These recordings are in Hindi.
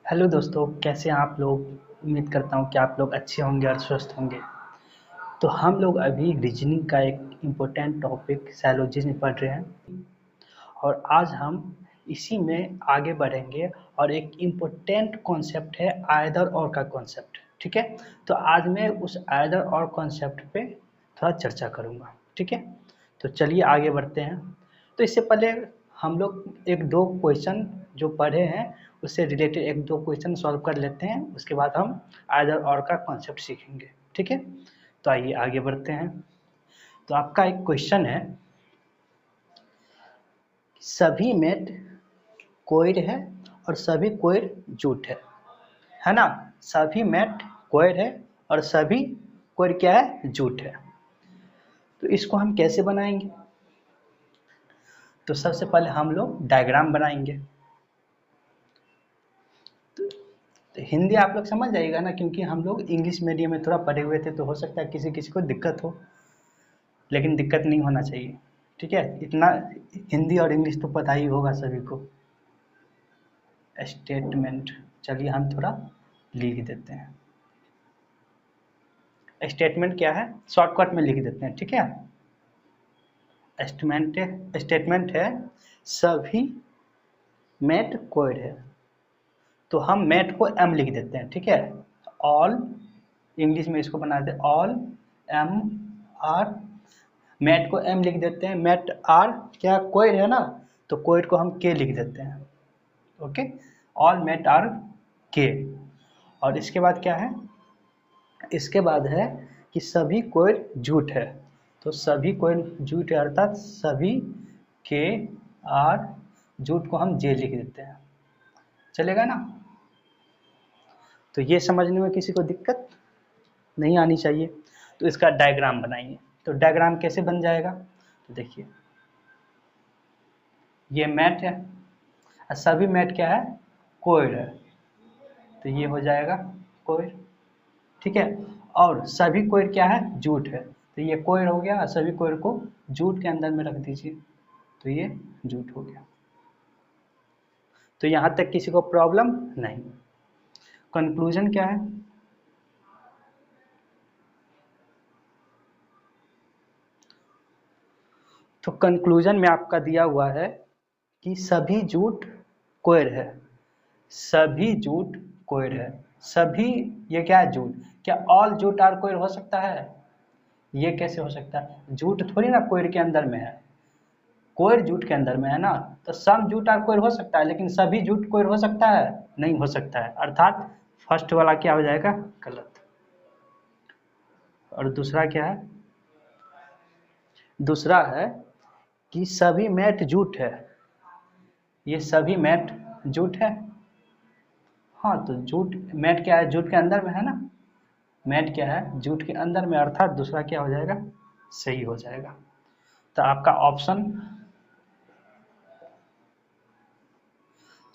हेलो दोस्तों, कैसे हैं आप लोग। उम्मीद करता हूँ कि आप लोग अच्छे होंगे और स्वस्थ होंगे। तो हम लोग अभी रीजनिंग का एक इम्पोर्टेंट टॉपिक साइलोजिज्म पढ़ रहे हैं और आज हम इसी में आगे बढ़ेंगे। और एक इम्पोर्टेंट कॉन्सेप्ट है आइदर और का कॉन्सेप्ट। ठीक है, तो आज मैं उस आइदर और कॉन्सेप्ट पे थोड़ा चर्चा करूँगा। ठीक है, तो चलिए आगे बढ़ते हैं। तो इससे पहले हम लोग एक दो क्वेश्चन जो पढ़े हैं उससे रिलेटेड एक दो क्वेश्चन सॉल्व कर लेते हैं, उसके बाद हम आइदर और का कॉन्सेप्ट सीखेंगे। ठीक है, तो आइए आगे बढ़ते हैं। तो आपका एक क्वेश्चन है, सभी मेट कोयर है और सभी कोयर झूठ है ना। सभी मेट कोयर है और सभी कोयर क्या है, झूठ है। तो इसको हम कैसे बनाएंगे। तो सबसे पहले हम लोग डायग्राम बनाएंगे। तो हिंदी आप लोग समझ जाइएगा ना, क्योंकि हम लोग इंग्लिश मीडियम में थोड़ा पढ़े हुए थे, तो हो सकता है किसी किसी को दिक्कत हो, लेकिन दिक्कत नहीं होना चाहिए। ठीक है, इतना हिंदी और इंग्लिश तो पता ही होगा सभी को। स्टेटमेंट, चलिए हम थोड़ा लिख देते हैं। स्टेटमेंट क्या है, शॉर्टकट में लिख देते हैं। ठीक है, स्टेटमेंट है सभी मेट कोड है, तो हम मेट को एम लिख देते हैं। ठीक है, ऑल, इंग्लिश में इसको बना देते ऑल एम आर। मेट को एम लिख देते हैं, मेट आर क्या कोड है ना, तो कोड को हम के लिख देते हैं। ओके, ऑल मेट आर के। और इसके बाद क्या है, इसके बाद है कि सभी कोड झूठ है, तो सभी कोड झूठ है अर्थात सभी के आर झूठ को हम जे लिख देते हैं। चलेगा ना। तो ये समझने में किसी को दिक्कत नहीं आनी चाहिए। तो इसका डायग्राम बनाइए। तो डायग्राम कैसे बन जाएगा, तो देखिए ये मैट है और सभी मैट क्या है, कोयर है, तो ये हो जाएगा कोयर। ठीक है, और सभी कोयर क्या है, झूठ है, तो ये कोयर हो गया और सभी कोयर को झूठ के अंदर में रख दीजिए, तो ये झूठ हो गया। तो यहाँ तक किसी को प्रॉब्लम नहीं। कंक्लूजन क्या है, तो कंक्लूजन में आपका दिया हुआ है कि सभी झूठ कोयर है, सभी झूठ कोयर है। सभी ये क्या है, झूठ। क्या ऑल झूठ आर कोयर हो सकता है, ये कैसे हो सकता है, झूठ थोड़ी ना कोयर के अंदर में है, कोयर झूठ के अंदर में है ना। तो सम झूठ आर कोयर हो सकता है, लेकिन सभी झूठ कोयर हो सकता है, नहीं हो सकता है, अर्थात फर्स्ट वाला क्या हो जाएगा, गलत। और दूसरा क्या है, दूसरा है कि सभी मैट झूठ है, ये सभी मैट झूठ है। हाँ, तो झूठ मैट क्या है, झूठ के अंदर में है ना, मैट क्या है, झूठ के अंदर में, अर्थात दूसरा क्या हो जाएगा, सही हो जाएगा। तो आपका ऑप्शन,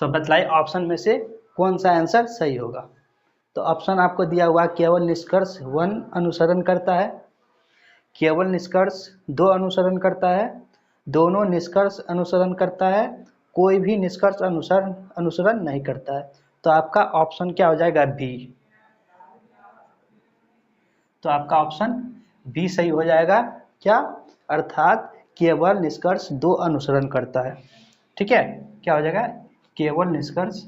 तो बतलाइए ऑप्शन में से कौन सा आंसर सही होगा। तो ऑप्शन आपको दिया हुआ केवल निष्कर्ष 1 अनुसरण करता है, केवल निष्कर्ष 2 अनुसरण करता है, दोनों निष्कर्ष अनुसरण करता है, कोई भी निष्कर्ष अनुसरण नहीं करता है। तो आपका ऑप्शन क्या हो जाएगा, बी। तो आपका ऑप्शन बी सही हो जाएगा, क्या, अर्थात केवल निष्कर्ष 2 अनुसरण करता है। ठीक है, क्या हो जाएगा, केवल निष्कर्ष,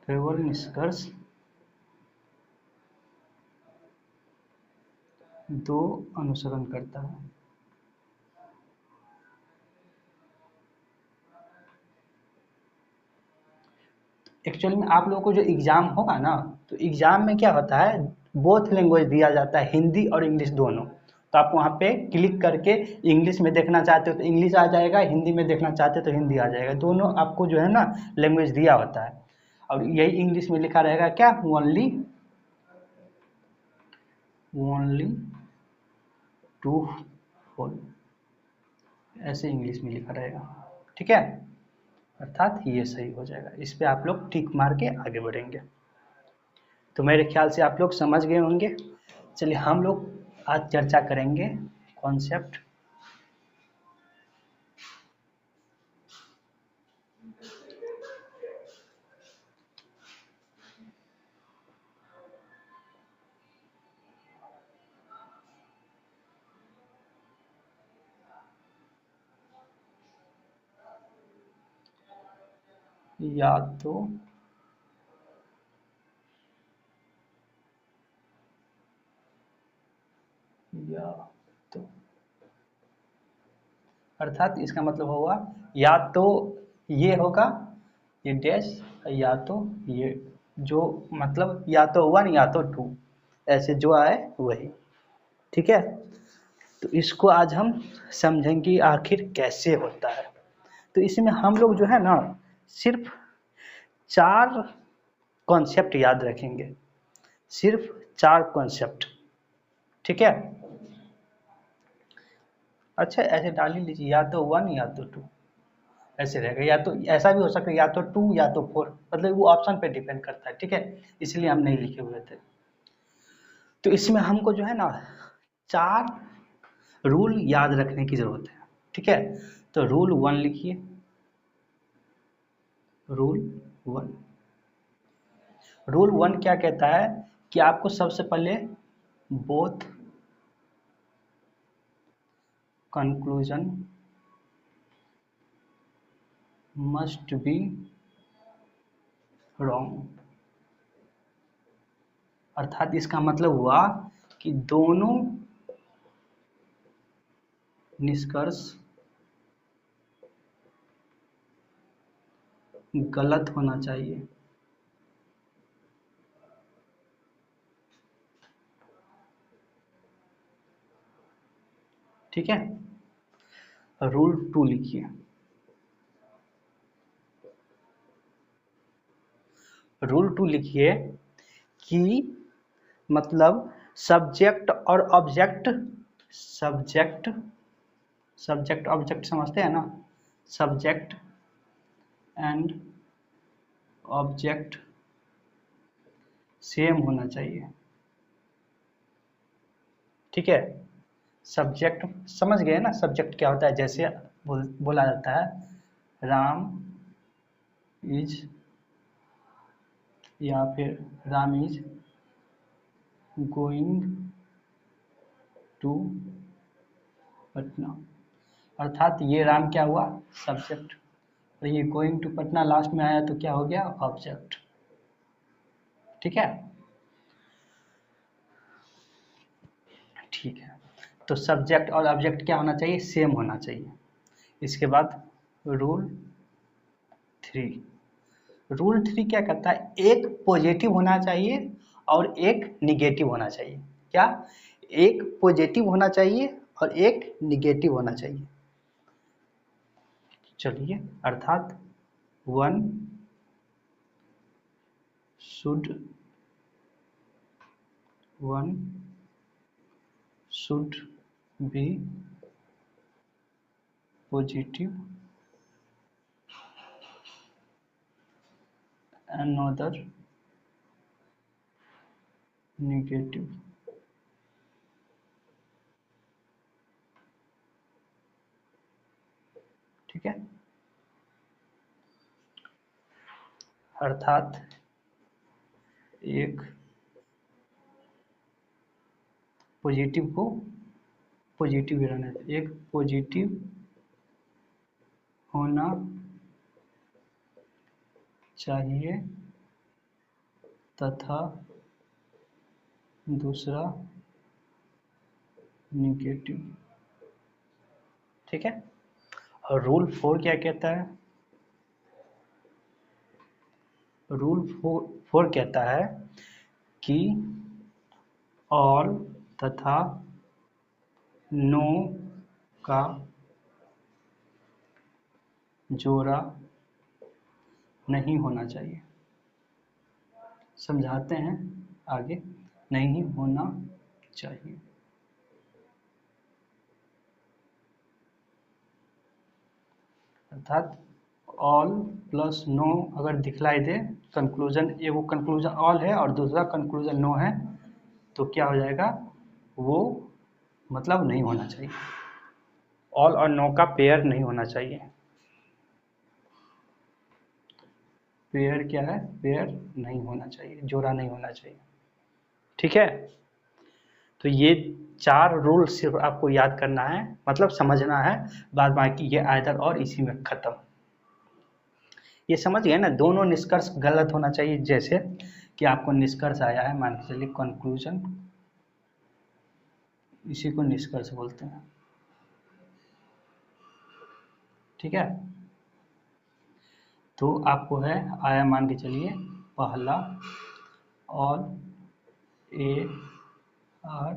केवल निष्कर्ष 2 अनुसरण करता है। एक्चुअली में आप लोगों को जो एग्ज़ाम होगा ना, तो एग्ज़ाम में क्या होता है, बोथ लैंग्वेज दिया जाता है, हिंदी और इंग्लिश दोनों। तो आप वहाँ पे क्लिक करके इंग्लिश में देखना चाहते हो तो इंग्लिश आ जाएगा, हिंदी में देखना चाहते हो तो हिंदी आ जाएगा, दोनों आपको जो है ना लैंग्वेज दिया होता है। और यही इंग्लिश में लिखा रहेगा क्या, ओनली, ओनली टू फॉल, ऐसे इंग्लिश में लिखा रहेगा। ठीक है, अर्थात ये सही हो जाएगा। इस पे आप लोग टिक मार के आगे बढ़ेंगे। तो मेरे ख्याल से आप लोग समझ गए होंगे। चलिए हम लोग आज चर्चा करेंगे कॉन्सेप्ट, या तो या तो, अर्थात इसका मतलब होगा या तो ये होगा, ये डैश, या तो ये, जो मतलब या तो वन या तो टू, ऐसे जो आए वही। ठीक है, तो इसको आज हम समझेंगे आखिर कैसे होता है। तो इसमें हम लोग जो है ना सिर्फ 4 कॉन्सेप्ट याद रखेंगे, सिर्फ 4 कॉन्सेप्ट। ठीक है, अच्छा ऐसे डाल ही लीजिए, या तो वन या तो टू, ऐसे रहेगा। या तो ऐसा भी हो सकता है या तो 2 या तो 4, मतलब वो ऑप्शन पे डिपेंड करता है। ठीक है, इसलिए हम नहीं लिखे हुए थे। तो इसमें हमको जो है ना 4 रूल याद रखने की जरूरत है। ठीक है, तो रूल 1 लिखिए, रूल 1। रूल 1 क्या कहता है कि आपको सबसे पहले both conclusion must be wrong, अर्थात इसका मतलब हुआ कि दोनों निष्कर्ष गलत होना चाहिए। ठीक है, रूल 2 लिखिए, रूल 2 लिखिए कि मतलब सब्जेक्ट और ऑब्जेक्ट, सब्जेक्ट, सब्जेक्ट ऑब्जेक्ट समझते हैं ना, सब्जेक्ट एंड ऑब्जेक्ट सेम होना चाहिए। ठीक है, सब्जेक्ट समझ गए ना, सब्जेक्ट क्या होता है, जैसे बोला जाता है राम इज, या फिर Ram is going to Patna, अर्थात ये राम क्या हुआ, सब्जेक्ट, और ये गोइंग टू पटना लास्ट में आया तो क्या हो गया, ऑब्जेक्ट। ठीक है, ठीक है, तो सब्जेक्ट और ऑब्जेक्ट क्या होना चाहिए, सेम होना चाहिए। इसके बाद रूल 3, रूल 3 क्या कहता है, एक पॉजिटिव होना चाहिए और एक निगेटिव होना चाहिए। क्या, एक पॉजिटिव होना चाहिए और एक निगेटिव होना चाहिए। चलिए, अर्थात 1 should, 1 should be positive, another negative। ठीक है, अर्थात एक पॉजिटिव को पॉजिटिव ही रहना चाहिए, एक पॉजिटिव होना चाहिए तथा दूसरा निगेटिव। ठीक है, और रूल 4 क्या कहता है, रूल 4 कहता है कि ऑल तथा नो का जोड़ा नहीं होना चाहिए। समझाते हैं आगे, नहीं होना चाहिए। अर्थात ऑल प्लस नो अगर दिखलाई दे, कंक्लूजन, ये वो कंक्लूजन ऑल है और दूसरा कंक्लूजन नो है, तो क्या हो जाएगा, वो मतलब नहीं होना चाहिए, ऑल और नो का पेयर नहीं होना चाहिए। पेयर क्या है, पेयर नहीं होना चाहिए, जोड़ा नहीं होना चाहिए। ठीक है, तो ये 4 रूल सिर्फ आपको याद करना है, मतलब समझना है, बाद बाकी ये आइदर और इसी में खत्म। ये समझ गए ना, दोनों निष्कर्ष गलत होना चाहिए। जैसे कि आपको निष्कर्ष आया है, मान के चलिए कंक्लूजन, इसी को निष्कर्ष बोलते हैं, ठीक है। तो आपको है आया, मान के चलिए पहला ऑल ए आर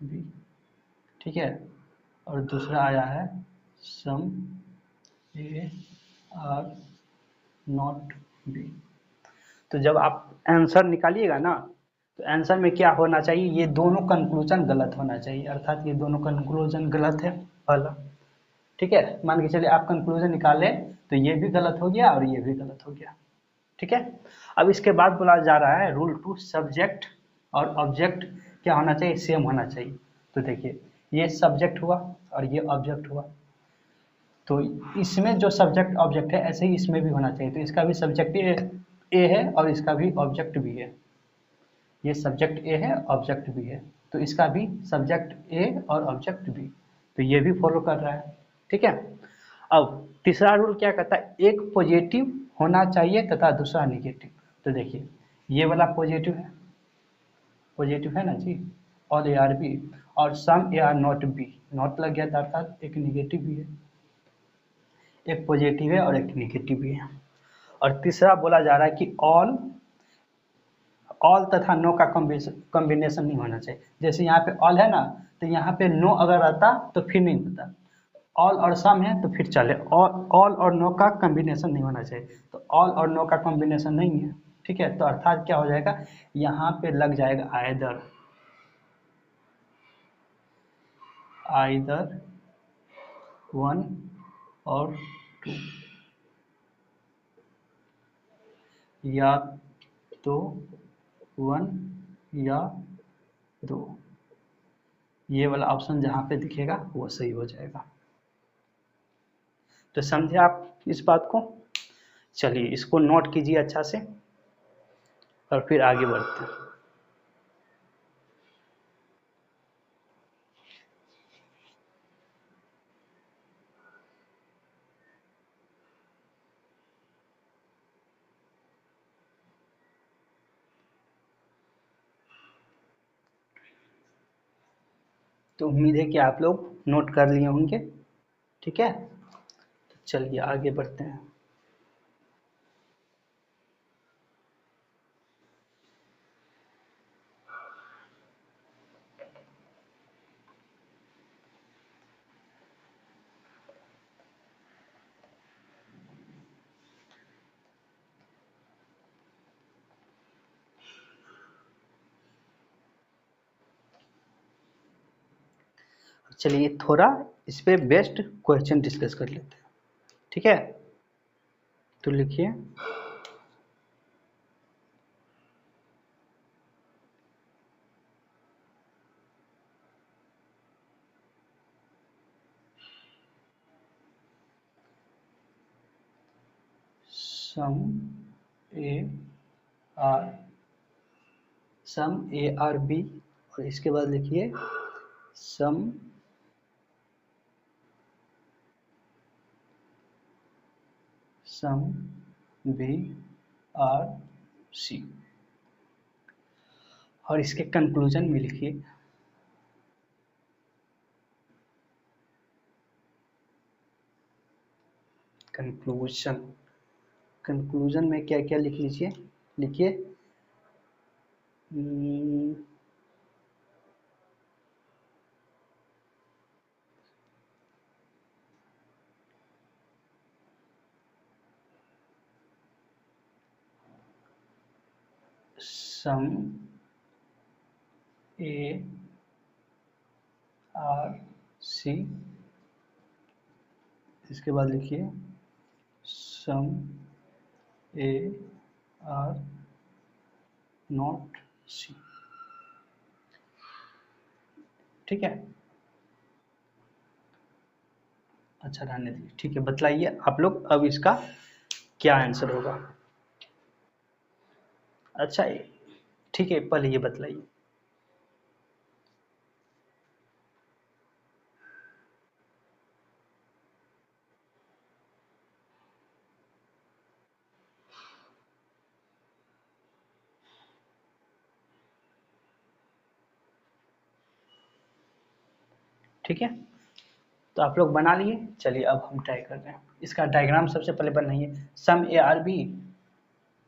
बी, ठीक है, और दूसरा आया है सम ए आर नॉट बी। तो जब आप आंसर निकालिएगा ना, तो आंसर में क्या होना चाहिए, ये दोनों कंक्लूजन गलत होना चाहिए, अर्थात ये दोनों कंक्लूजन गलत है पहला, ठीक है। मान के चलिए आप कंक्लूजन निकाले तो ये भी गलत हो गया और ये भी गलत हो गया, ठीक है। अब इसके बाद बोला जा रहा है रूल 2, सब्जेक्ट और ऑब्जेक्ट क्या होना चाहिए, सेम होना चाहिए। तो देखिए ये सब्जेक्ट हुआ और ये ऑब्जेक्ट हुआ, तो इसमें जो सब्जेक्ट ऑब्जेक्ट है ऐसे ही इसमें भी होना चाहिए। तो इसका भी सब्जेक्ट ए है और इसका भी ऑब्जेक्ट भी है, ये सब्जेक्ट ए है ऑब्जेक्ट भी है, तो इसका भी सब्जेक्ट ए और ऑब्जेक्ट भी, तो ये भी फॉलो कर रहा है, ठीक है। अब तीसरा रूल क्या कहता है, एक पॉजिटिव होना चाहिए तथा दूसरा निगेटिव। तो देखिए ये वाला पॉजिटिव है ना जी, ऑल ए आर बी, और some A are not B, not लग गया था अर्थात एक निगेटिव भी है, एक पॉजिटिव है और एक निगेटिव भी है। और तीसरा बोला जा रहा है कि ऑल ऑल तथा नो का कॉम्बिनेशन नहीं होना चाहिए। जैसे यहाँ पे ऑल है ना, तो यहाँ पे नो अगर रहता तो फिर नहीं होता, ऑल और सम है तो फिर चले, ऑल और नो का कॉम्बिनेशन नहीं होना चाहिए, तो ऑल और नो का कॉम्बिनेशन नहीं है, ठीक है। तो अर्थात क्या हो जाएगा, यहाँ पे लग जाएगा आइदर, आइदर 1 और 2, या तो 1 या 2, ये वाला ऑप्शन जहाँ पे दिखेगा वो सही हो जाएगा। तो समझे आप इस बात को, चलिए इसको नोट कीजिए अच्छा से और फिर आगे बढ़ते हैं। तो उम्मीद है कि आप लोग नोट कर लिए होंगे, ठीक है। तो चलिए आगे बढ़ते हैं। चलिए थोड़ा इस पे बेस्ट क्वेश्चन डिस्कस कर लेते हैं, ठीक है। तो लिखिए some A are, some A are B, और इसके बाद लिखिए सम सम बी आर सी, और इसके कंक्लूजन में लिखिए कंक्लूजन। कंक्लूजन में क्या क्या लिख लीजिए, लिखिए सम ए आर सी, इसके बाद लिखिए सम ए आर नॉट सी, ठीक है। अच्छा रहने दीजिए, ठीक है। बतलाइए आप लोग अब इसका क्या आंसर होगा। अच्छा ठीक है, पहले ये बतलाइए। ठीक है, तो आप लोग बना लिए। चलिए अब हम ट्राई कर रहे हैं। इसका डायग्राम सबसे पहले बनाइए। सम ए आर बी,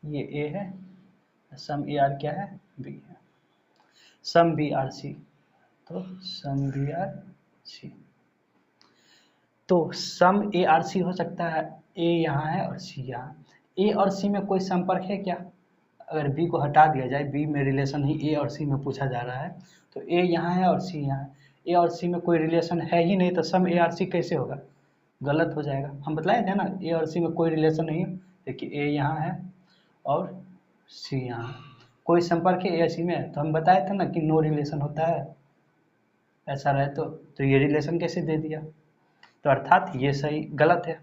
ये ए है, सम ए आर क्या है, बी है। सम बी आर सी, तो सम बी आर सी, तो सम ए आर सी हो सकता है, ए यहाँ है और सी यहाँ। ए और सी में कोई संपर्क है क्या? अगर बी को हटा दिया जाए, बी में रिलेशन ही ए और सी में पूछा जा रहा है, तो ए यहाँ है और सी यहाँ है। ए और सी में कोई रिलेशन है ही नहीं, तो सम ए आर सी कैसे होगा? गलत हो जाएगा। हम बतलाए थे ना, ए और सी में कोई रिलेशन नहीं है। देखिए ए यहाँ है और सी यहाँ है, कोई संपर्क है ए और सी में? तो हम बताए थे ना कि नो रिलेशन होता है। ऐसा रहे तो ये रिलेशन कैसे दे दिया? तो अर्थात ये सही गलत है।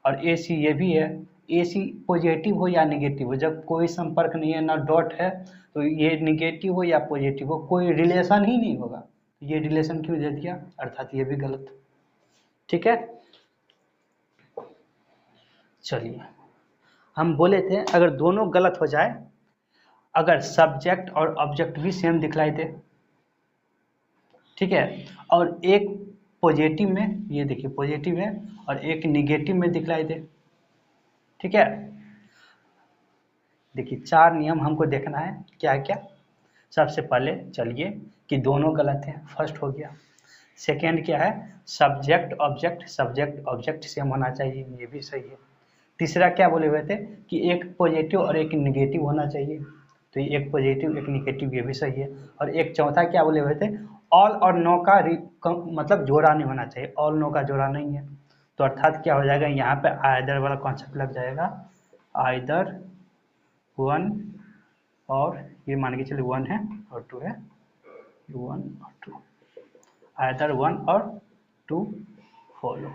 और ए सी ये भी है, ए सी पॉजिटिव हो या निगेटिव हो, जब कोई संपर्क नहीं है ना डॉट है, तो ये निगेटिव हो या पॉजिटिव हो, कोई रिलेशन ही नहीं होगा। ये रिलेशन क्यों दे दिया? अर्थात ये भी गलत। ठीक है, चलिए हम बोले थे अगर दोनों गलत हो जाए, अगर सब्जेक्ट और ऑब्जेक्ट भी सेम दिखलाई दे, ठीक है, और एक पॉजिटिव में, ये देखिए पॉजिटिव है, और एक निगेटिव में दिखलाई दे, ठीक है। देखिए 4 नियम हमको देखना है, क्या क्या। सबसे पहले चलिए कि दोनों गलत हैं, फर्स्ट हो गया। सेकेंड क्या है, सब्जेक्ट ऑब्जेक्ट सेम होना चाहिए, ये भी सही है। तीसरा क्या बोले हुए थे कि एक पॉजिटिव और एक निगेटिव होना चाहिए, तो ये एक पॉजिटिव एक निगेटिव, ये भी सही है। और एक चौथा क्या बोले हुए थे, ऑल और नो का मतलब जोड़ा नहीं होना चाहिए, ऑल नो का जोड़ा नहीं है। तो अर्थात क्या हो जाएगा, यहाँ पे आइदर वाला कॉन्सेप्ट लग जाएगा, आइदर वन, और ये मान के चलिए 1 है और 2 है, 1 और 2, आइदर 1 और 2 फॉलो।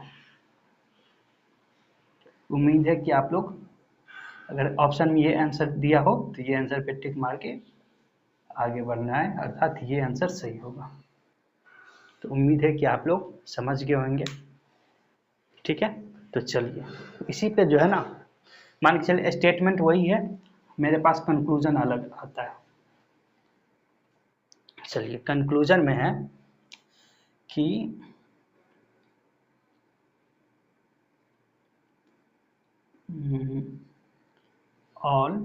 उम्मीद है कि आप लोग, अगर ऑप्शन में ये आंसर दिया हो तो ये आंसर पे टिक मार के आगे बढ़ना है, अर्थात ये आंसर सही होगा। तो उम्मीद है कि आप लोग समझ गए होंगे। ठीक है, तो चलिए इसी पे जो है ना, मान के चलिए स्टेटमेंट वही है, मेरे पास कंक्लूजन अलग आता है। चलिए कंक्लूजन में है कि ऑल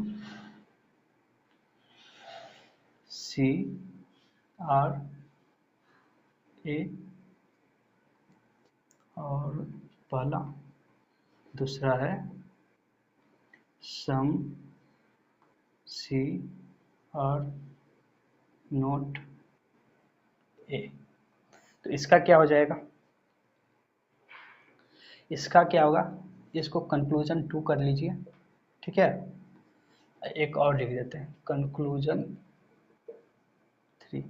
सी आर ए, और पहला, दूसरा है सम सी आर नोट ए। तो इसका क्या हो जाएगा, इसका क्या होगा, इसको कंक्लूजन 2 कर लीजिए। ठीक है, एक और लिख देते हैं कंक्लूजन 3,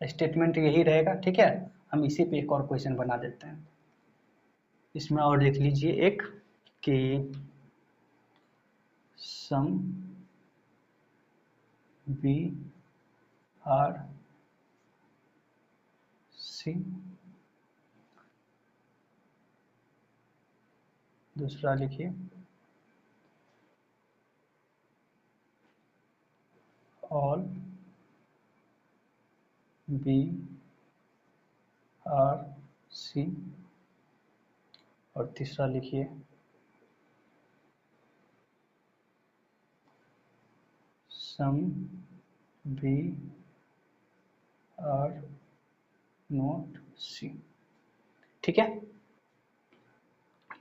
स्टेटमेंट यही रहेगा। ठीक है, हम इसी पे एक और क्वेश्चन बना देते हैं। इसमें और लिख लीजिए एक कि सम बी आर सी, दूसरा लिखिए ऑल बी आर सी, और तीसरा लिखिए सम बी आर नोट सी। ठीक है,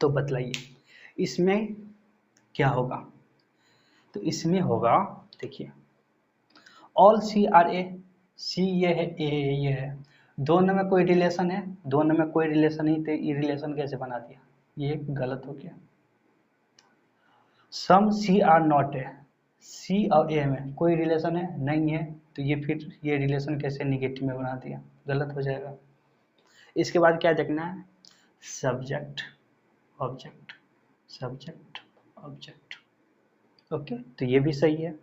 तो बतलाइए इसमें क्या होगा। तो इसमें होगा, देखिए ऑल सी आर ए, सी ये है ए ये है, दोनों में कोई रिलेशन है, दोनों में कोई रिलेशन नहीं, तो ये रिलेशन कैसे बना दिया, ये गलत हो गया। सम सी आर नॉट है, सी और ए में कोई रिलेशन है नहीं है, तो ये फिर ये रिलेशन कैसे निगेटिव में बना दिया, गलत हो जाएगा। इसके बाद क्या देखना है, subject object, subject object, okay, तो ये भी सही है।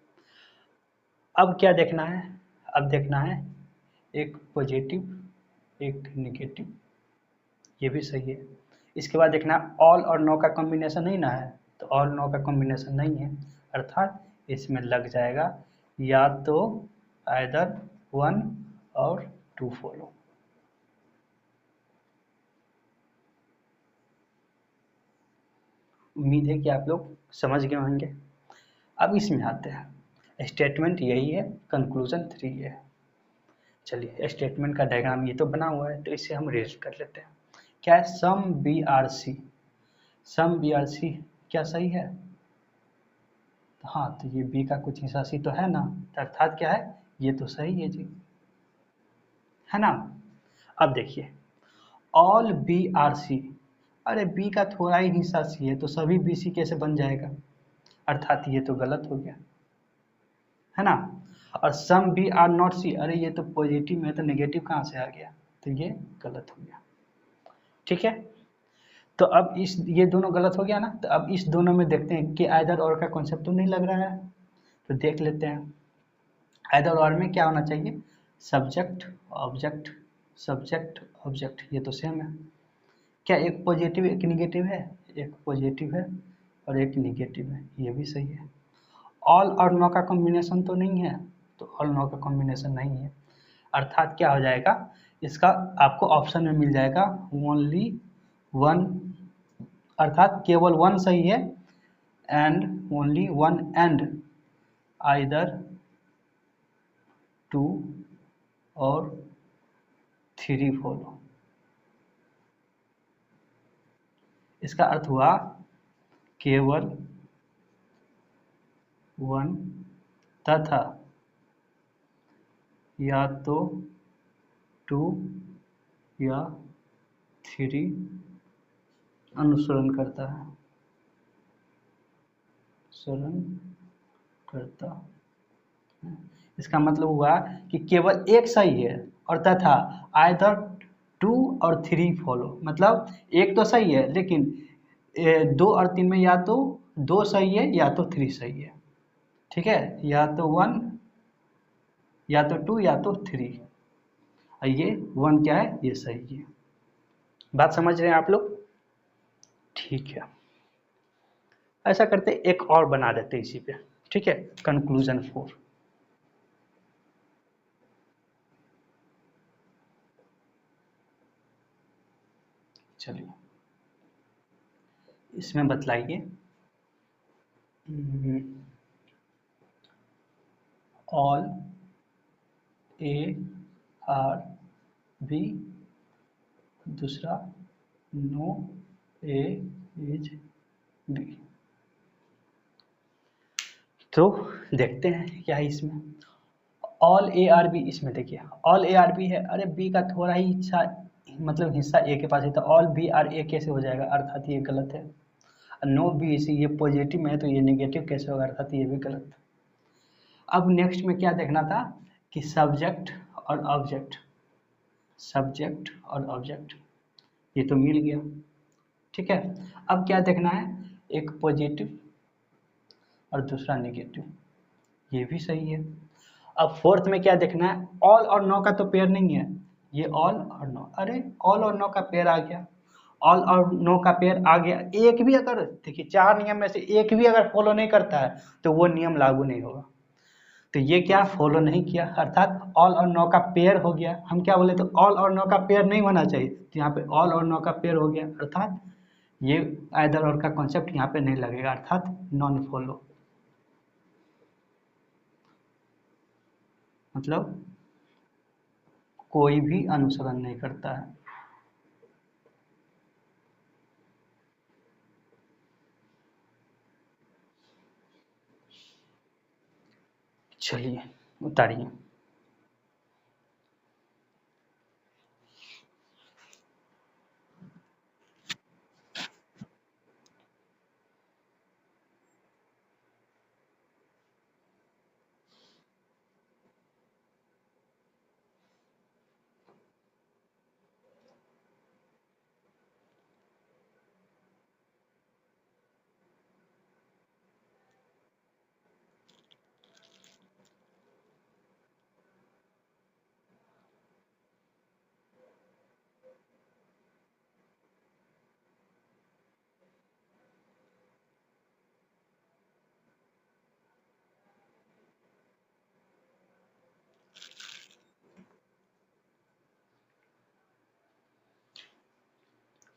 अब क्या देखना है, अब देखना है एक पॉजिटिव एक निगेटिव, ये भी सही है। इसके बाद देखना ऑल और नो का कॉम्बिनेशन नहीं ना है, तो ऑल नो का कॉम्बिनेशन नहीं है, अर्थात इसमें लग जाएगा या तो आइदर 1 और 2 फॉलो। उम्मीद है कि आप लोग समझ गए होंगे। अब इसमें आते हैं, स्टेटमेंट यही है, कंक्लूजन 3 है। चलिए स्टेटमेंट का डायग्राम ये तो बना हुआ है, तो इसे हम रीड कर लेते हैं। क्या है? Some B are C, some B are C क्या सही है? हाँ, तो ये बी का कुछ हिस्सा सी तो है ना, अर्थात क्या है, ये तो सही है जी, है ना। अब देखिए, ऑल बी आर सी, अरे बी का थोड़ा ही हिस्सा सी है तो सभी बी सी कैसे बन जाएगा, अर्थात ये तो गलत हो गया, है ना। और सम बी आर नॉट सी, अरे ये तो पॉजिटिव में है तो नेगेटिव कहाँ से आ गया, तो ये गलत हो गया। ठीक है, तो अब इस ये दोनों गलत हो गया ना, तो अब इस दोनों में देखते हैं कि आइदर और का कॉन्सेप्ट तो नहीं लग रहा है, तो देख लेते हैं। आइदर और में क्या होना चाहिए, सब्जेक्ट ऑब्जेक्ट, सब्जेक्ट ऑब्जेक्ट, ये तो सेम है। क्या एक पॉजिटिव एक निगेटिव है, एक पॉजिटिव है और एक निगेटिव है, ये भी सही है। ऑल और नो का कॉम्बिनेशन तो नहीं है, तो ऑल नो का कॉम्बिनेशन नहीं है, अर्थात क्या हो जाएगा, इसका आपको ऑप्शन में मिल जाएगा ओनली वन, अर्थात केवल वन सही है, and only one and either two और थ्री फॉलो। इसका अर्थ हुआ केवल वन तथा या तो टू या थ्री अनुसरण करता है, अनुसरण करता है। इसका मतलब हुआ कि केवल एक सही है और तथा आइदर टू और थ्री फॉलो, मतलब एक तो सही है लेकिन दो और तीन में या तो दो सही है या तो थ्री सही है। ठीक है, या तो वन या तो टू या तो थ्री, और ये वन क्या है, ये सही है। बात समझ रहे हैं आप लोग? ठीक है, ऐसा करते एक और बना देते इसी पे। ठीक है, कंक्लूजन 4। चलिए इसमें बतलाइए, ऑल ए आर बी, दूसरा नो ए इज बी। तो देखते हैं क्या है इसमें। ऑल ए आर बी, इसमें देखिए ऑल ए आर बी है, अरे बी का थोड़ा ही हिस्सा, मतलब हिस्सा ए के पास है, तो ऑल बी आर ए कैसे हो जाएगा, अर्थात ये गलत है। नो बी इसी, ये पॉजिटिव में है तो ये नेगेटिव कैसे होगा, अर्थात ये भी गलत। अब नेक्स्ट में क्या देखना था कि सब्जेक्ट और ऑब्जेक्ट, सब्जेक्ट और ऑब्जेक्ट, ये तो मिल गया। ठीक है, अब क्या देखना है, एक पॉजिटिव और दूसरा नेगेटिव, ये भी सही है। अब फोर्थ में क्या देखना है, ऑल और नो का तो पेयर नहीं है, ये ऑल और नो, अरे ऑल और नो का पेयर आ गया, ऑल और नो का पेयर आ गया। एक भी अगर देखिए चार नियम में से एक भी अगर फॉलो नहीं करता है तो वो नियम लागू नहीं होगा, तो ये क्या फॉलो नहीं किया, अर्थात ऑल और नो का पेयर हो गया। हम क्या बोले, तो ऑल और नो का पेयर नहीं होना चाहिए, तो यहाँ पे ऑल और नो का पेयर हो गया, अर्थात ये आइदर और का कॉन्सेप्ट यहाँ पे नहीं लगेगा, अर्थात नॉन फॉलो, मतलब कोई भी अनुसरण नहीं करता है। चलिए उतारिए।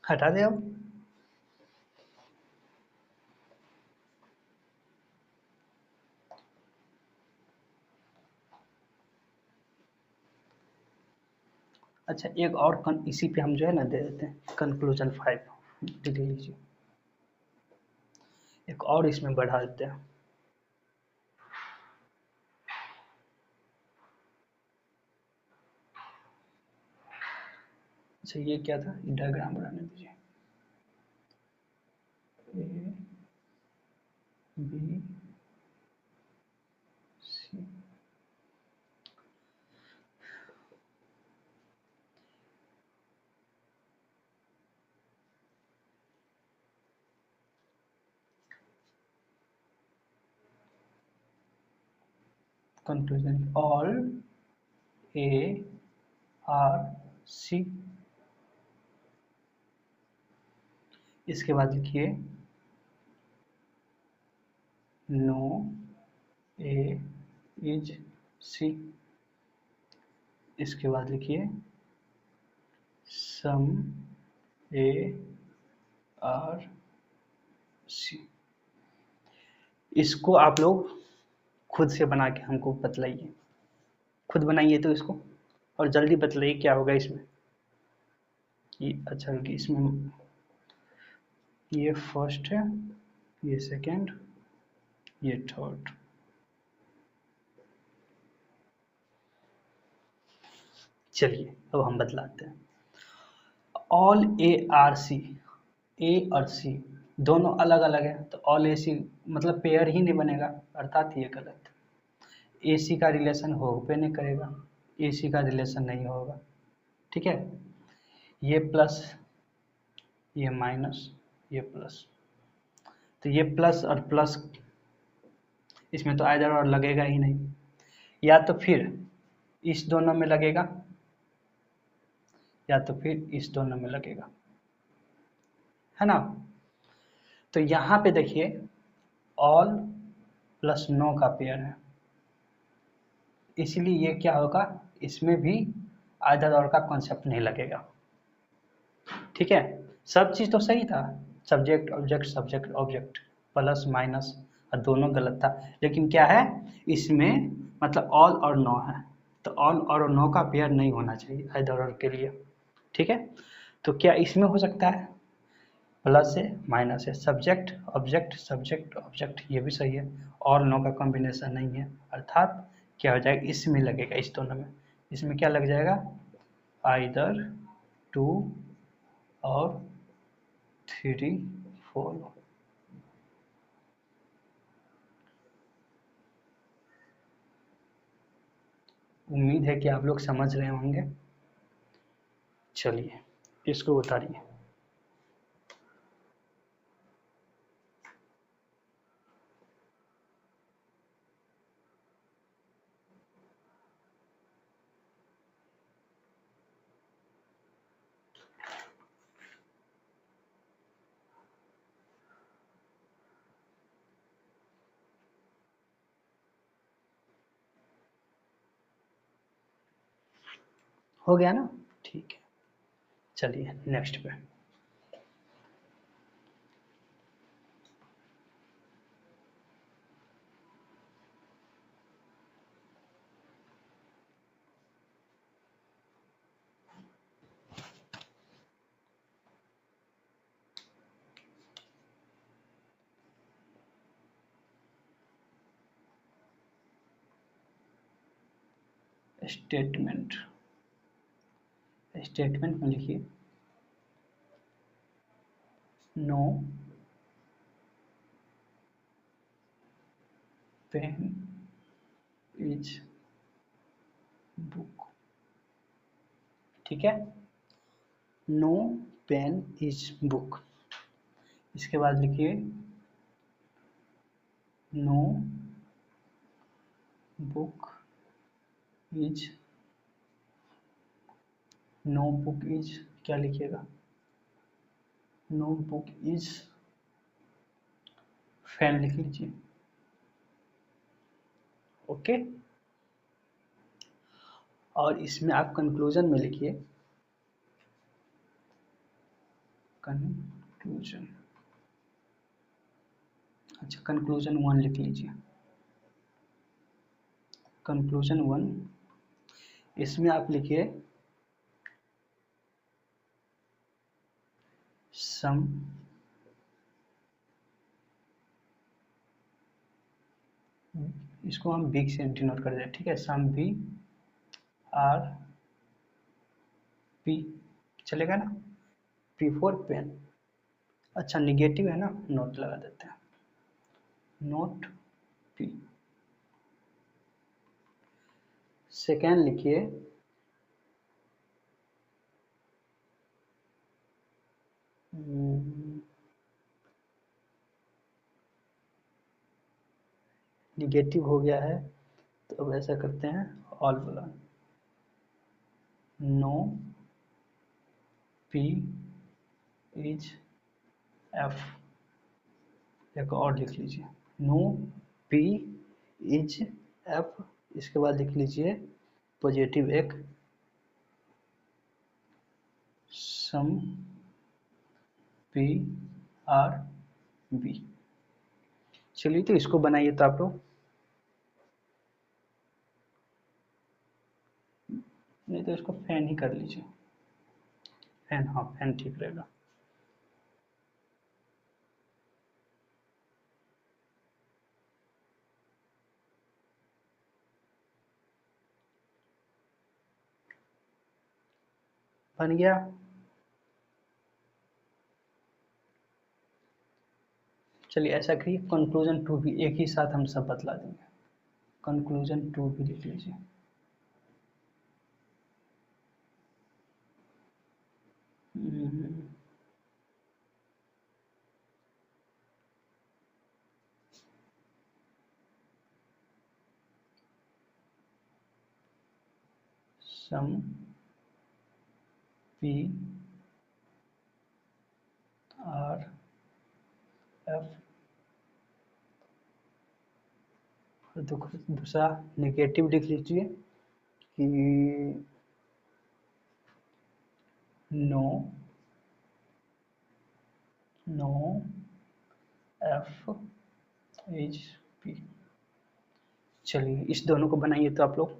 हटा दे अब। अच्छा एक और इसी पे हम जो है ना दे देते हैं कंक्लूजन 5 लिख लीजिए, एक और इसमें बढ़ा देते हैं। अच्छा ये क्या था, डायग्राम बनाने दीजिए, A B C, conclusion all A are C, इसके बाद लिखिए नो ए इज सी, इसके बाद लिखिए सम ए आर सी। इसको आप लोग खुद से बना के हमको बतलाइए, खुद बनाइए तो इसको, और जल्दी बतलाइए क्या होगा इसमें। ये अच्छा इसमें ये फर्स्ट है, ये सेकंड, ये थर्ड। चलिए अब हम बतलाते हैं। ऑल ए आर सी, ए और सी दोनों अलग अलग है, तो ऑल ए सी मतलब पेयर ही नहीं बनेगा, अर्थात ये गलत। ए सी का रिलेशन हो पे नहीं करेगा, ए सी का रिलेशन नहीं होगा, ठीक है। ये प्लस, ये माइनस, ये प्लस, तो ये प्लस और प्लस इसमें तो आइदर और लगेगा ही नहीं, या तो फिर इस दोनों में लगेगा या तो फिर इस दोनों में लगेगा, है ना। तो यहाँ पे देखिए ऑल प्लस नो का पेयर है, इसलिए ये क्या होगा, इसमें भी आइदर और का कॉन्सेप्ट नहीं लगेगा, ठीक है। सब चीज़ तो सही था, subject object subject object, plus minus और दोनों गलत था, लेकिन क्या है इसमें मतलब ऑल और नो है, तो ऑल और नो का पेयर नहीं होना चाहिए आइदर और के लिए, ठीक है। तो क्या इसमें हो सकता है, प्लस है माइनस है, सब्जेक्ट ऑब्जेक्ट सब्जेक्ट ऑब्जेक्ट, ये भी सही है, और नो का कॉम्बिनेशन नहीं है, अर्थात क्या हो जाएगा इसमें लगेगा, इस दोनों में, इसमें क्या लग जाएगा आइदर टू और थ्री फोर। उम्मीद है कि आप लोग समझ रहे होंगे। चलिए इसको उतारिए। हो गया ना, ठीक है। चलिए नेक्स्ट पे। स्टेटमेंट, स्टेटमेंट में लिखिए नो पेन इज बुक, ठीक है, नो पेन इज बुक। इसके बाद लिखिए no book is, no book is क्या लिखिएगा, नो बुक इज फैन लिख लीजिए, ओके। और इसमें आप कंक्लूजन में लिखिए कंक्लूजन, अच्छा कंक्लूजन 1 लिख लीजिए, कंक्लूजन 1, इसमें आप लिखिए सम इसको हम बिग से डिनोट कर दें, ठीक है, सम बी आर पी, चलेगा ना, पी फॉर पेन। अच्छा निगेटिव है ना, नोट लगा देते हैं, नोट पी। सेकेंड लिखिए, निगेटिव हो गया है तो अब ऐसा करते हैं, ऑल वाला, नो पी इज एफ। एक और लिख लीजिए, नो पी इज एफ। इसके बाद लिख लीजिए पॉजिटिव एक, सम पी आर बी। चलिए तो इसको बनाइए तो आप लोग, नहीं तो इसको फैन ही कर लीजिए, फैन, हाँ फैन ठीक रहेगा। बन गया। चलिए ऐसा करिए, कंक्लूजन टू भी एक ही साथ हम सब बतला देंगे, कंक्लूजन टू भी लिख लीजिए। सम पी आर एफ, दूसरा नेगेटिव लिख लीजिए कि no no F is P. चलिए इस दोनों को बनाइए तो आप लोग,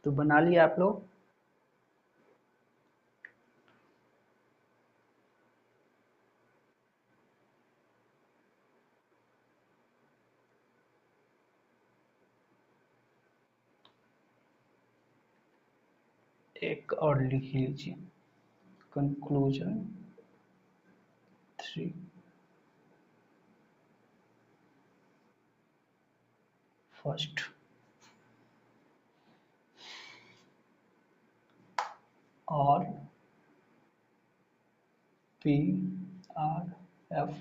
तो बना लिए आप लोग। एक और लिख लीजिए, कंक्लूजन थ्री, फर्स्ट और पी आर एफ,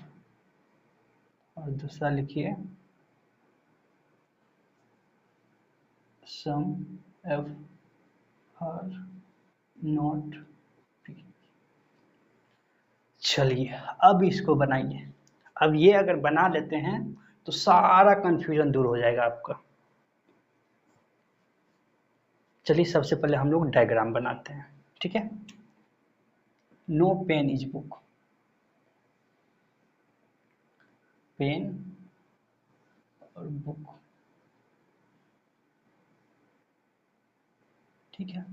और दूसरा लिखिए सम एफ आर नॉट पी। चलिए अब इसको बनाइए। अब ये अगर बना लेते हैं तो सारा कंफ्यूजन दूर हो जाएगा आपका। चलिए सबसे पहले हम लोग डायग्राम बनाते हैं, ठीक है। No pen is book, pen और बुक, ठीक है।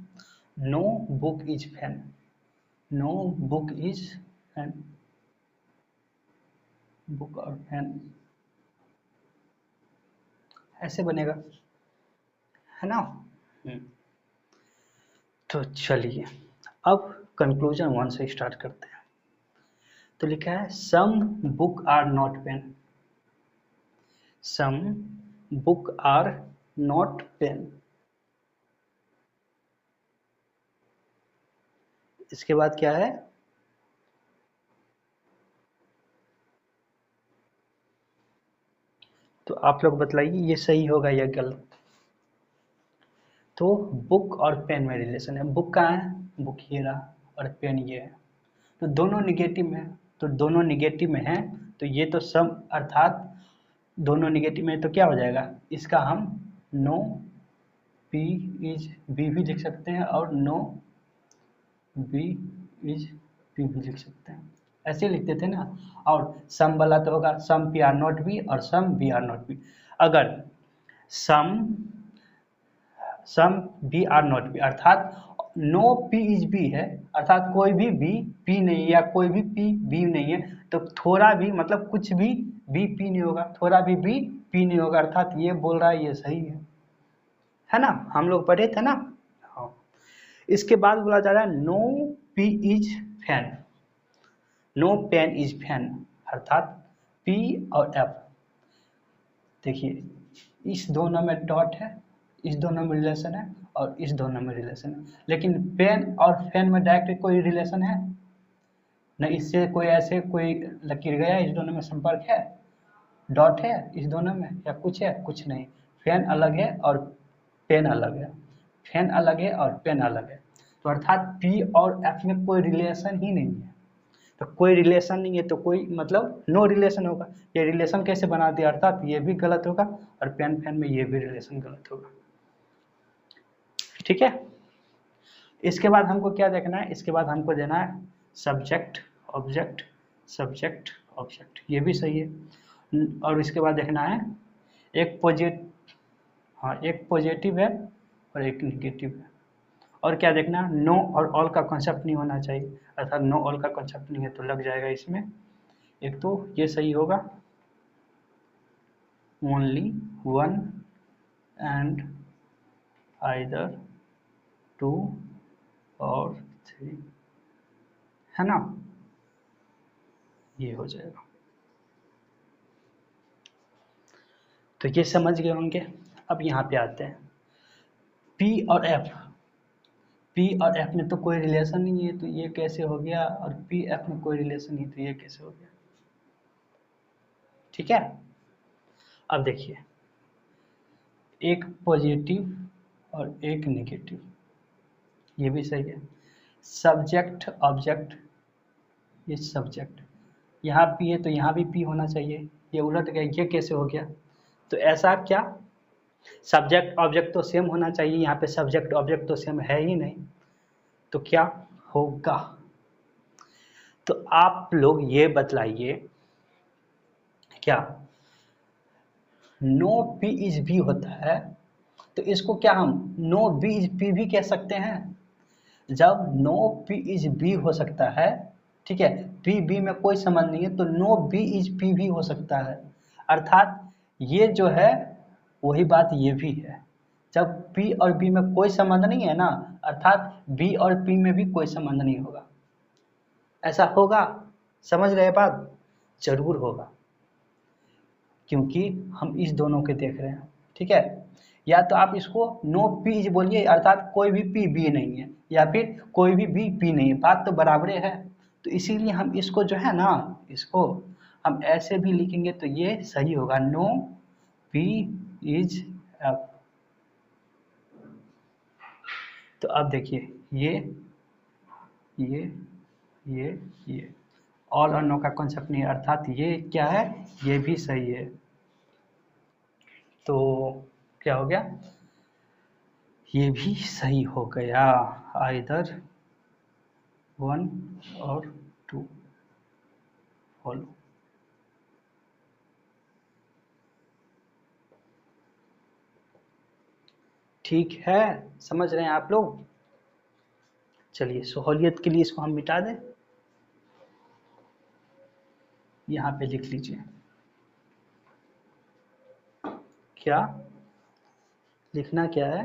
No book is fan, no book is fan, book और फैन, ऐसे बनेगा, है ना। तो चलिए अब कंक्लूजन वन से स्टार्ट करते हैं। तो लिखा है some book are not pen, some book are not pen. इसके बाद क्या है, तो आप लोग बतलाइए ये सही होगा या गलत। तो बुक और पेन में रिलेशन है, बुक कहाँ है, बुक ये रहा, और पेन ये है, तो दोनों निगेटिव में है, तो दोनों निगेटिव में है, तो ये तो सम अर्थात दोनों निगेटिव में तो क्या हो जाएगा, इसका हम नो पी इज बी भी लिख सकते हैं और नो बी इज पी भी लिख सकते हैं, ऐसे लिखते थे ना। और सम वाला तो होगा some P are not B और some B are not B. अगर some some B are not B अर्थात नो पी इज बी है, अर्थात कोई भी बी पी नहीं है या कोई भी पी बी नहीं है, तो थोड़ा भी मतलब कुछ भी बी पी नहीं होगा, थोड़ा भी बी पी नहीं होगा, अर्थात ये बोल रहा है ये सही है ना, हम लोग पढ़े थे ना। हाँ, इसके बाद बोला जा रहा है no P is fan, no pen is fan, अर्थात पी और एफ। देखिए इस दोनों में डॉट है, इस दोनों में रिलेशन है और इस दोनों में रिलेशन है, लेकिन पेन और फैन में डायरेक्ट कोई रिलेशन है न, इससे कोई ऐसे कोई लकीर गया इस दोनों में संपर्क है, डॉट है इस दोनों में या कुछ है, कुछ नहीं। फैन अलग है और पेन अलग है, फैन अलग है और पेन अलग है, तो अर्थात पी और एफ में कोई रिलेशन ही नहीं है। तो कोई रिलेशन नहीं है तो कोई मतलब नो रिलेशन होगा, ये रिलेशन कैसे बना दिया, अर्थात ये भी गलत होगा और पेन फैन में ये भी रिलेशन गलत होगा। ठीक है, इसके बाद हमको क्या देखना है, इसके बाद हमको देना है सब्जेक्ट ऑब्जेक्ट, सब्जेक्ट ऑब्जेक्ट, ये भी सही है। और इसके बाद देखना है एक एक पॉजिटिव है और एक निगेटिव है। और क्या देखना, नो और ऑल का कॉन्सेप्ट नहीं होना चाहिए, अर्थात नो ऑल का कॉन्सेप्ट नहीं है तो लग जाएगा इसमें। एक तो ये सही होगा only one and either two और थ्री, है ना, ये हो जाएगा। तो ये समझ गए होंगे। अब यहाँ पे आते हैं पी और एफ, पी और एफ में तो कोई रिलेशन नहीं है तो ये कैसे हो गया, और पी एफ में कोई रिलेशन नहीं तो ये कैसे हो गया। ठीक है, अब देखिए एक पॉजिटिव और एक नेगेटिव, ये भी सही है। सब्जेक्ट ऑब्जेक्ट, ये सब्जेक्ट, यहाँ पी है तो यहाँ भी पी होना चाहिए, ये उलट गया, ये कैसे हो गया, तो ऐसा क्या, सब्जेक्ट ऑब्जेक्ट तो सेम होना चाहिए, यहाँ पे सब्जेक्ट ऑब्जेक्ट तो सेम है ही नहीं, तो क्या होगा। तो आप लोग ये बतलाइए क्या नो पी इज बी होता है, तो इसको क्या हम नो बी इज पी भी कह सकते हैं। जब नो पी इज बी हो सकता है, ठीक है, पी बी में कोई संबंध नहीं है तो नो बी इज पी भी हो सकता है, अर्थात ये जो है वही बात ये भी है। जब पी और बी में कोई संबंध नहीं है ना, अर्थात बी और पी में भी कोई संबंध नहीं होगा, ऐसा होगा, समझ रहे बात, जरूर होगा, क्योंकि हम इस दोनों के देख रहे हैं। ठीक है, या तो आप इसको नो पी बोलिए, अर्थात कोई भी पी बी नहीं है, या फिर कोई भी बी पी नहीं है, बात तो बराबर है। तो इसीलिए हम इसको जो है ना, इसको हम ऐसे भी लिखेंगे तो ये सही होगा, नो पी इज एफ। तो अब देखिए ये ये ऑल और नो का कॉन्सेप्ट नहीं है, अर्थात ये क्या है, ये भी सही है। तो क्या हो गया, ये भी सही हो गया, आइदर वन और टू फॉलो। ठीक है, समझ रहे हैं आप लोग। चलिए सहूलियत के लिए इसको हम मिटा दें, यहाँ पे लिख लीजिए, क्या लिखना क्या है,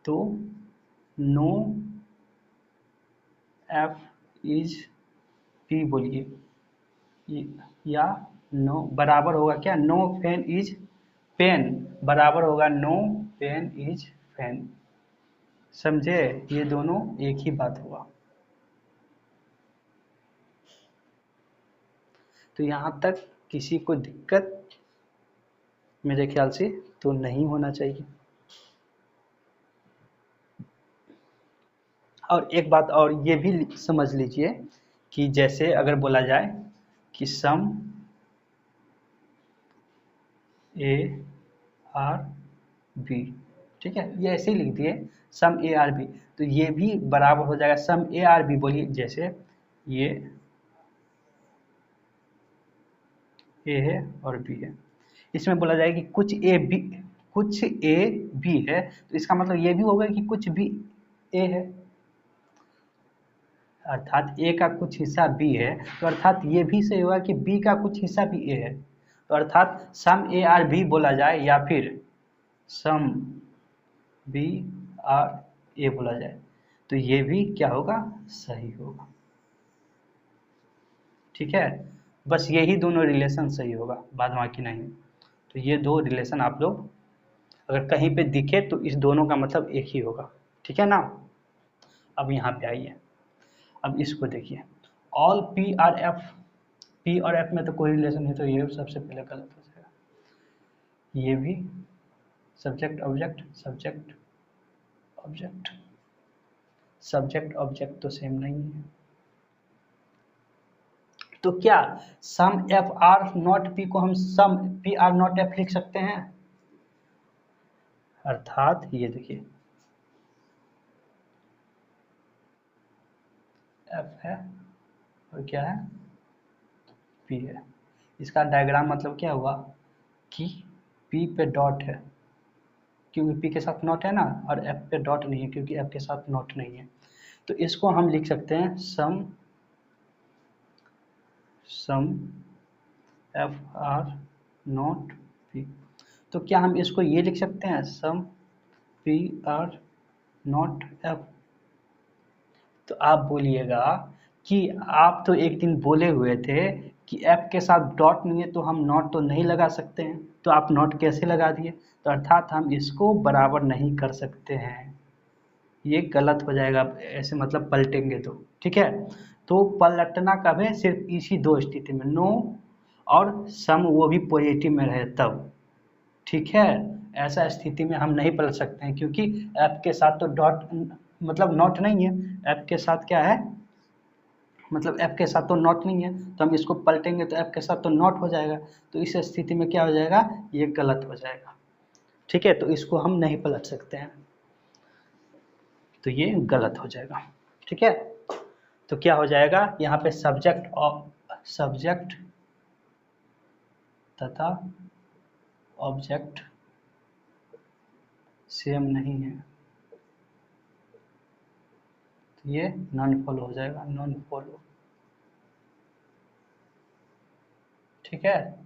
तो नो एफ इज पी बोलिए, या नो बराबर होगा क्या, नो पेन इज पेन बराबर होगा नो पेन इज फैन, समझे, ये दोनों एक ही बात हुआ। तो यहाँ तक किसी को दिक्कत मेरे ख्याल से तो नहीं होना चाहिए। और एक बात और ये भी समझ लीजिए कि जैसे अगर बोला जाए कि सम ए आर बी, ठीक है, ये ऐसे ही लिख दिए सम ए आर बी, तो ये भी बराबर हो जाएगा सम ए आर बी, बोलिए जैसे ये ए है और बी है, इसमें बोला जाएगा कि कुछ ए बी है, तो इसका मतलब ये भी होगा कि कुछ बी ए है, अर्थात ए का कुछ हिस्सा बी है, तो अर्थात ये भी सही होगा कि बी का कुछ हिस्सा भी ए है, तो अर्थात सम ए आर बी बोला जाए या फिर सम बी आर ए बोला जाए, तो ये भी क्या होगा, सही होगा, ठीक है, बस यही दोनों रिलेशन सही होगा, बाद बाकी नहीं, तो ये दो रिलेशन आप लोग अगर कहीं पे दिखे तो इस दोनों का मतलब एक ही होगा, ठीक है ना। अब यहाँ पे आइए, अब इसको देखिए, all P are F, P और एफ में तो कोई रिलेशन है, तो ये सबसे पहले गलत हो जाएगा, ये भी subject object subject object, subject object तो सेम नहीं है, तो क्या सम एफ आर नॉट पी को हम सम पी आर नॉट एफ लिख सकते हैं, अर्थात ये देखिए एफ है और क्या है, पी है, इसका डायग्राम मतलब क्या हुआ कि पी पे डॉट है क्योंकि पी के साथ नॉट है ना, और एफ पे डॉट नहीं है क्योंकि एफ के साथ नॉट नहीं है, तो इसको हम लिख सकते हैं सम एफ आर नॉट पी, तो क्या हम इसको ये लिख सकते हैं सम पी आर नॉट एफ, तो आप बोलिएगा कि आप तो एक दिन बोले हुए थे कि एफ के साथ डॉट नहीं है तो हम नॉट तो नहीं लगा सकते हैं, तो आप नॉट कैसे लगा दिए, तो अर्थात हम इसको बराबर नहीं कर सकते हैं, ये गलत हो जाएगा, ऐसे मतलब पलटेंगे तो, ठीक है, तो पलटना कब है, सिर्फ इसी दो स्थिति में, नो और सम वो भी पॉजिटिव में रहे तब, ठीक है, ऐसा स्थिति में हम नहीं पलट सकते हैं क्योंकि एफ के साथ तो डॉट मतलब नॉट नहीं है, एफ के साथ क्या है, मतलब एफ के साथ तो नॉट नहीं है, तो हम इसको पलटेंगे तो एफ के साथ तो नॉट हो जाएगा, तो इस स्थिति में क्या हो जाएगा, ये गलत हो जाएगा, ठीक है, तो इसको हम नहीं पलट सकते हैं, तो ये गलत हो जाएगा, ठीक है, तो क्या हो जाएगा यहाँ पे सब्जेक्ट तथा ऑब्जेक्ट सेम नहीं है, तो ये नॉन फॉलो हो जाएगा, नॉन फॉलो, ठीक है,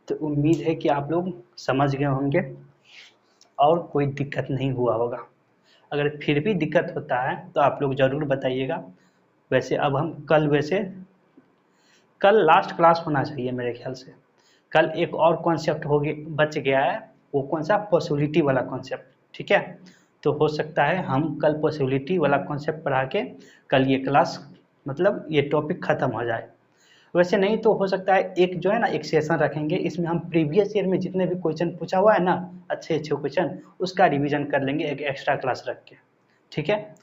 तो उम्मीद है कि आप लोग समझ गए होंगे और कोई दिक्कत नहीं हुआ होगा, अगर फिर भी दिक्कत होता है तो आप लोग ज़रूर बताइएगा, वैसे अब हम कल लास्ट क्लास होना चाहिए मेरे ख्याल से, कल एक और कॉन्सेप्ट हो गया बच गया है, वो कौन सा, पॉसिबिलिटी वाला कॉन्सेप्ट, ठीक है, तो हो सकता है हम कल पॉसिबिलिटी वाला कॉन्सेप्ट पढ़ा के कल ये क्लास मतलब ये टॉपिक ख़त्म हो जाए, वैसे नहीं तो हो सकता है एक जो है ना एक सेशन रखेंगे, इसमें हम प्रीवियस ईयर में जितने भी क्वेश्चन पूछा हुआ है ना, अच्छे अच्छे क्वेश्चन उसका रिवीजन कर लेंगे एक एक्स्ट्रा क्लास रख के, ठीक है,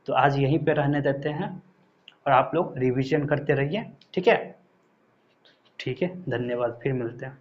तो आज यहीं पे रहने देते हैं और आप लोग रिवीजन करते रहिए, ठीक है, ठीक है, धन्यवाद, फिर मिलते हैं।